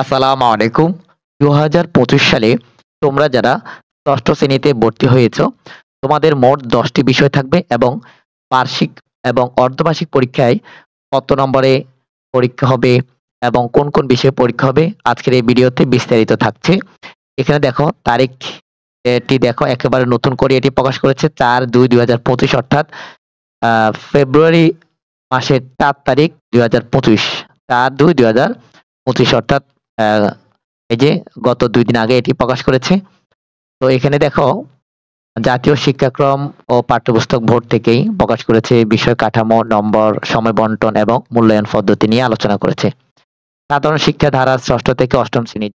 আসসালামু আলাইকুম। ২০২৫ সালে তোমরা যারা ৬ষ্ঠ শ্রেণীতে ভর্তি হয়েছ, তোমাদের মোট ১০ টি বিষয় থাকবে এবং বার্ষিক এবং অর্ধবার্ষিক পরীক্ষায় কত নম্বরে পরীক্ষা হবে এবং কোন, কোন বিষয়ে পরীক্ষা হবে আজকের এই ভিডিওতে বিস্তারিত থাকছে। এখানে দেখো তারিখ এটি দেখো একেবারে নতুন করে এটি প্রকাশ করেছে ৪/২/২০২৫ অর্থাৎ আ ফেব্রুয়ারি মাসের ৪ তারিখ ২০২৫ ৪/২/২০২৫ অর্থাৎ আ এই যে গত ২ দিন আগে এটি প্রকাশ করেছে। তো এখানে দেখো জাতীয় শিক্ষাক্রম ও পাঠ্যপুস্তক বোর্ড থেকেই প্রকাশ করেছে বিষয় কাঠামো, নম্বর, সময় বন্টন এবং মূল্যায়ন পদ্ধতি নিয়ে আলোচনা করেছে। সাধারণ শিক্ষা ধারা ৬ষ্ঠ থেকে ৮ম শ্রেণী।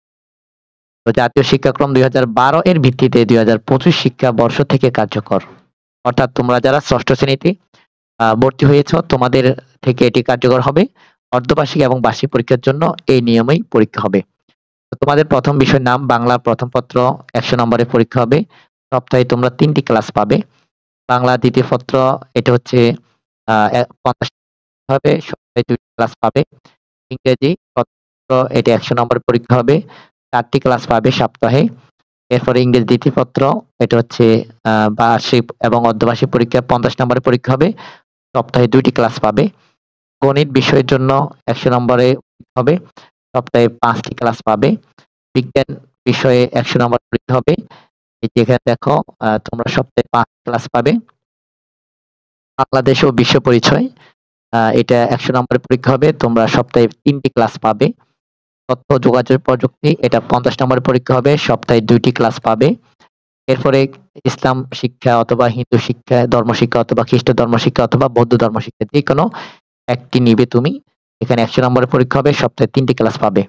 তো জাতীয় শিক্ষাক্রম ২০১২ এর ভিত্তিতে ২০২৫ শিক্ষাবর্ষ থেকে কার্যকর। অর্থাৎ তোমরা যারা ৬ষ্ঠ শ্রেণীতে ভর্তি হয়েছ তোমাদের থেকে এটি কার্যকর হবে। অর্ধবার্ষিক এবং বার্ষিক পরীক্ষার জন্য এই নিয়মেই পরীক্ষা হবে। তো তোমাদের প্রথম বিষয়ের নাম বাংলা প্রথম পত্র ১০০ নম্বরের পরীক্ষা হবে। সপ্তাহে তোমরা ৩ টি ক্লাস পাবে। বাংলা দ্বিতীয় পত্র এটা হচ্ছে ৫০ হবে, সপ্তাহে ২ টি ক্লাস পাবে। ইংরেজি পত্র এটা ১০০ নম্বরের পরীক্ষা হবে। ৪ টি ক্লাস পাবে সপ্তাহে। এরপরে ইংরেজি দ্বিতীয় পত্র এটা হচ্ছে বার্ষিক এবং অর্ধবার্ষিক পরীক্ষা ৫০ নম্বরের পরীক্ষা হবে। সপ্তাহে ২ টি ক্লাস পাবে। গণিত বিষয়ের জন্য ১০০ নম্বরে হবে। সপ্তাহে ৫ টি ক্লাস পাবে। বিজ্ঞান বিষয়ে ১০০ নম্বর পরীক্ষা হবে। এই যে এখানে দেখো তোমরা সপ্তাহে ৫ ক্লাস পাবে। বাংলাদেশ ও বিশ্ব পরিচয় এটা ১০০ নম্বরের পরীক্ষা হবে। তোমরা সপ্তাহে ৩ টি ক্লাস পাবে। তথ্য যোগাযোগ প্রযুক্তি এটা ৫০ নম্বরের পরীক্ষা হবে। সপ্তাহে ২ টি ক্লাস পাবে। এরপরে ইসলাম শিক্ষা অথবা হিন্দু শিক্ষা, ধর্ম শিক্ষা অথবা খ্রিস্ট ধর্ম শিক্ষা অথবা বৌদ্ধ ধর্ম শিক্ষা যেকোনো একটি নিবে তুমি। এখানে ১০০ নম্বরের পরীক্ষা হবে। সপ্তাহে ৩ টি ক্লাস পাবে।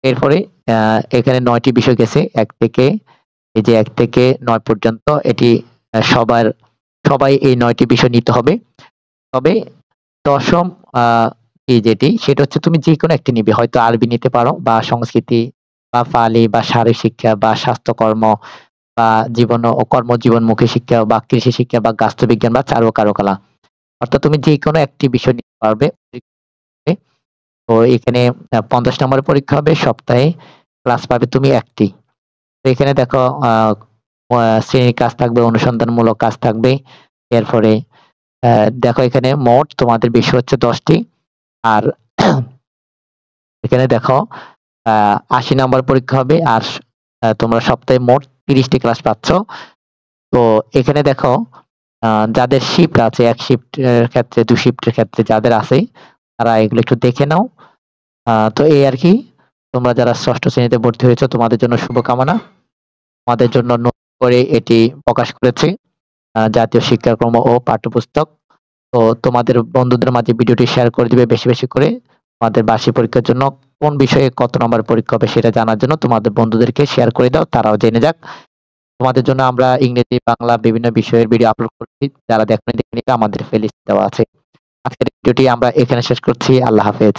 এরপরে এখানে ৯ টি বিষয় গেছে। ১ থেকে এই যে ১ থেকে ৯ পর্যন্ত এটি সবাই এই ৯ টি বিষয় নিতে হবে। তবে ১০ম যেটি সেটা হচ্ছে তুমি যেকোনো একটি নিবে। হয়তো আরবি নিতে পারো বা সংস্কৃতি বা পালি বা শারীরিক শিক্ষা বা স্বাস্থ্যকর্ম বা জীবন ও কর্মজীবনমুখী শিক্ষা বা কৃষি শিক্ষা বা গাছবিজ্ঞান বা চারু কারুকলা। অর্থাৎ তুমি যেকোনো একটি বিষয় নিতে পারবে। তো এখানে ৫০ নম্বরের পরীক্ষা হবে। সপ্তাহে ক্লাস পাবে তুমি ১ টি। তো এখানে দেখো শ্রেণীর কাজ থাকবে, অনুসন্ধানমূলক কাজ থাকবে। এরপরে দেখো এখানে মোট তোমাদের বিষয় হচ্ছে ১০ টি। আর এখানে দেখো ৮০ নাম্বার পরীক্ষা হবে। আর তোমরা সপ্তাহে মোট ৩০ টি ক্লাস পাচ্ছ। তো এখানে দেখো যাদের শিফট আছে ১ শিফটের ক্ষেত্রে ২ শিফটের ক্ষেত্রে যাদের আছে তারা এগুলো একটু দেখে নাও। তো এই আরকি। তোমরা যারা ৬ষ্ঠ শ্রেণীতে ভর্তি হয়েছ তোমাদের জন্য শুভকামনা। আমাদের জন্য নতুন করে এটি প্রকাশ করেছে জাতীয় শিক্ষাক্রম ও পাঠ্যপুস্তক। তো তোমাদের বন্ধুদের মাঝে ভিডিওটি শেয়ার করে দিবে বেশি, বেশি করে। তোমাদের বার্ষিক পরীক্ষার জন্য কোন বিষয়ে কত নম্বরের পরীক্ষা হবে সেটা জানার জন্য তোমাদের বন্ধুদেরকে শেয়ার করে দাও, তারাও জেনে যাক। তোমাদের জন্য আমরা ইংরেজি, বাংলা বিভিন্ন বিষয়ের ভিডিও আপলোড করছি। যারা দেখেনি দেখে নিবে, আমাদের প্লেলিস্ট দেওয়া আছে। আজকের ভিডিওটি আমরা এখানে শেষ করছি। আল্লাহ হাফেজ।